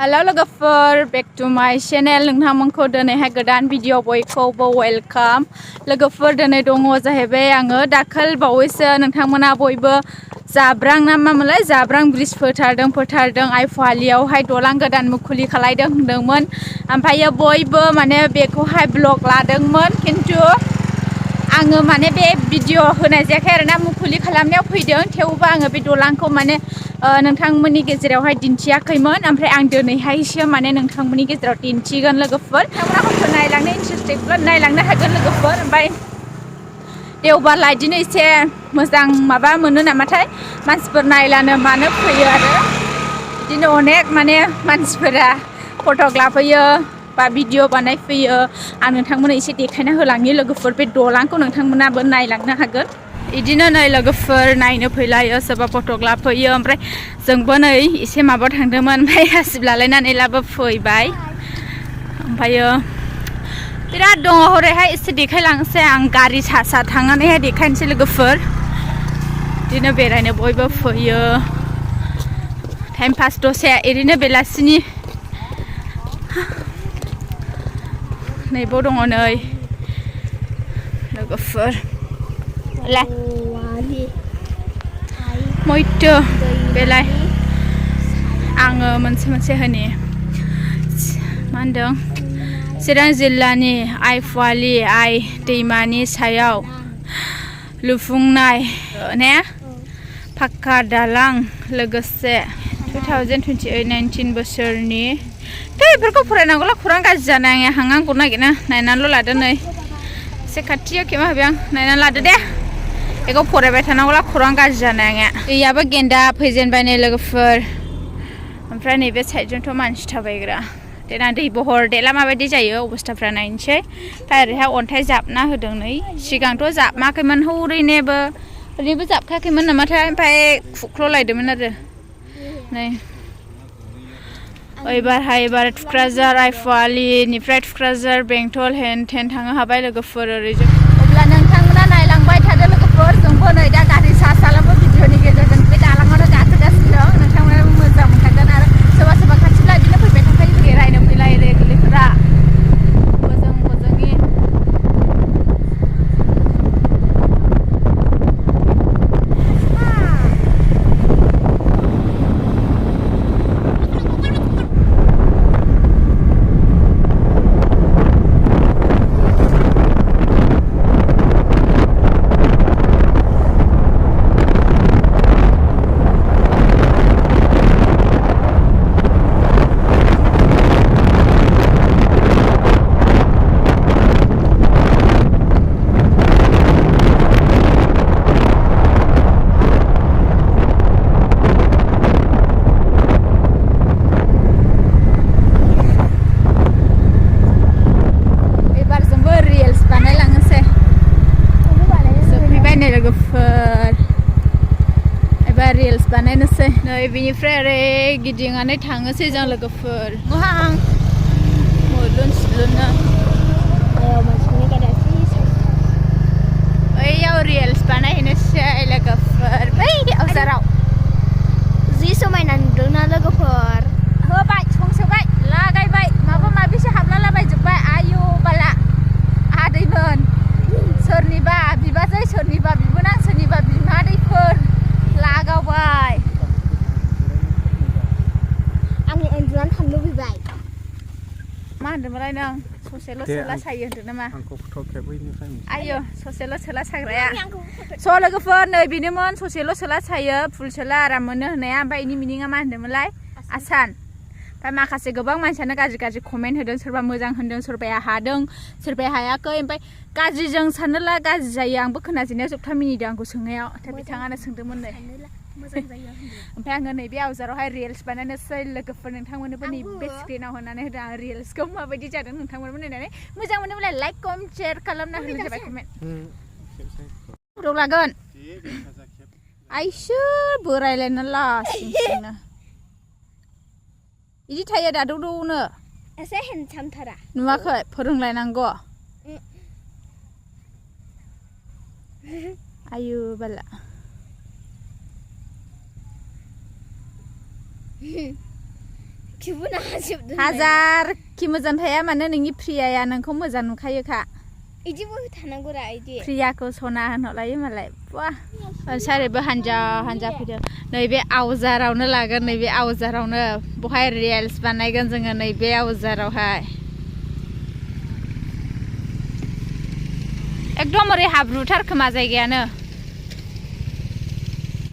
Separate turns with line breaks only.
Hello logofer, back to my channel. Nोंथांमोनखौ दिनैहाय गोदान video बयखौबो वेलकाम. लोगोफोर दिनै दङ जाहैबाय आङो दाखाल बावैसो नोंथांमोना बयबो जाब्रां ना मामोनलाय जाब्रां ब्रिज फोथारदों आइफवालियावहाय दलां गोदान मुखुलि खालायदों होनदोंमोन. ओमफ्राय बयबो माने बेखौहाय ब्लग लादोंमोन खिन्थु आङो माने बे भिडिअ होनाय जायाखै आरोना मुखुलि खालामनायाव फैदों थेवबो आङो बे दलांखौ माने नोंथांमोननि गेजेरावहाय दिन्थियाखैमोन. ओमफ्राय आं दिनैहायसो माने नोंथांमोननि गेजेराव दिन्थिगोन लोगोफोर. नोंथांमोना नायलांनो इन्टारेस्टेडब्ला नायलांनो हागोन लोगोफोर. ओमफ्राय देवबारला बिदिनो एसे मोजां माबा मोनो नामाथाय मानसिफोर नायलानो मानो फैयो आरो बिदिनो अनेक माने मानसिफोरा फटक लाफैयो बा भिडिअ बानायफैयो. आं नोंथांमोननो एसे देखायना होलांनि लोगोफोर. बे दलांखौ नोंथांमोनाबो नायलांनो हागोन. बिदिनो नै लोगोफोर नायनो फैलायो सोरबा फटक लाफैयो. ओमफ्राय जोंबो नै एसे माबा थांदोंमोन ओमफ्राय हासिब लालायनानै लाबो फैबाय. ओमफ्रायो बिराद दङ हरैहाय एसे देखायलांनोसै आं गारि सा थांनानैहाय देखायनोसै लोगोफोर. बिदिनो बेरायनो बयबो फैयो टाइम पास दसे ओरैनो बेलासिनि. नैबाव दङ नै लोगोफोर मैथो बेलाय आङो मोनसे होनि मा होनदों चिरां जिल्लानि आइफवालि आइ दैमानि सायाव लुफुंनाय ने पाक्का दालां लोगोसे 2028-19 बोसोरनि बेफोरखौ फरायनांगौला खौरां गाज्रि जानाय हांनांगौ नागिरना नायनानैल' लादो. नै एसे खाथियाव खेमा होबाय आं नायनानै लादो दे. बेखौ फरायबाय थानांगौला खौरां गाज्रि जानाया. दैयाबो गेन्दा फैजेनबाय नै लोगोफोर. ओमफ्राय नैबे साइडजोंथ' मानसि थाबायग्रा. देनां दै बहर देला माबायदि जायो अबस्थाफ्रा नायनोसै. ओमफ्राय ओरैहाय अन्थाइ जाबना होदों नै. सिगांथ' जाबमाखैमोन ओरैनोबो जाबखायाखैमोन नामाथाय. ओमफ्राय खुख्ल'लायदोंमोन आरो नै एबार थुक्राझार आइफवालिनिफ्राय थुक्राझार बेंटल हेन टेन थांनो हाबाय लोगोफोर ओरैजों. अब्ला नोंथांमोना नायलांबाय थादो लोगोफोर. जोंबो नै दा गारि सालामो भिडिअनि गेजेरजों बे दालाङावनो गाखोगासिनो दं. नोंथांमोनाबो मोजां मोनखागोन. आरो सोरबा खाथिब्ला बिदिनो फैबाय थाखायो बेरायनो फैलाय गोरलैफोरा बोजोंनि रिल्स बानायनोसै. नै बिनिफ्राय ओरै गिदिंनानै थांनोसै जों लोगोफोर. मुलुन बैयाव रिल्स बानायहैनोसै लोगोफोर. बै आवजाराव जि समायना नुदोंना लोगोफोर. होबाय संसोबाय लागायबाय माबा माबिसो हाबलालाबायजोब्बाय. आयु बाला आदैमोन सोरनिबा बिबाजै सोरनिबा बिबोनां सोरनिबा बिमादैफोर लागावबाय. आंनि उन्दुनानै थांनो लुबैबाय. मा होनदोंमोनलाय नों ससेल' सोला सायो होनदों नामा? आयो ससेल' सोला साग्राया. स' लोगोफोर नै बेनोमोन ससेल' सोला सायो फुल सोला आराम मोनो होननाया. ओमफ्राय बेनि मिनिङा मा होनदोंमोनलाय आसान. ओमफ्राय माखासे गोबां मानसियानो गाज्रि कमेन्ट होदों. सोरबा मोजां होनदों सोरबाया हादों सोरबाया हायाखै. ओमफ्राय गाज्रिजों साननोला गाज्रि जायो. आंबो खोनाजेननायाव जोबथा मिनिदों आंखौ सोंनायाव. नाथाय बिथाङानो सोंदोंमोन नै. ओमफ्राय आङो नैबे आवजारावहाय रिल्स बानायनोसै लोगोफोर. नोंथांमोननोबो नैबे स्क्रिनाव होनानै होदों आं रिल्सखौ माबायदि जादों नोंथांमोनबो नायनानै मोजां मोनोब्ला लाइक कमेन्ट शेयार खालामना होनो जाबाय कमेन्ट. फटक लागोन आइसो बोरायलायना लासिंसिंनो बिदि थायो दा दौदौनो एसे हेन्डसामथारा नुवाखै फोरोंलायनांगौ. आयु बाला हाजारखि मोजां थाया मानो नोंनि प्रियाया नोंखौ मोजां नुखायोखा
इदिबो थानांगौरा इदि
प्रियाखौ सना होनहरलायो मालाय वाह सारैबो हानजा हानजा फैदो नैबे आवजारावनो लागोन नैबे आवजारावनो बहाय रिल्स बानायगोन जोङो नैबे आवजारावहाय एकदम ओरै हाब्रुथार खोमा जायगायानो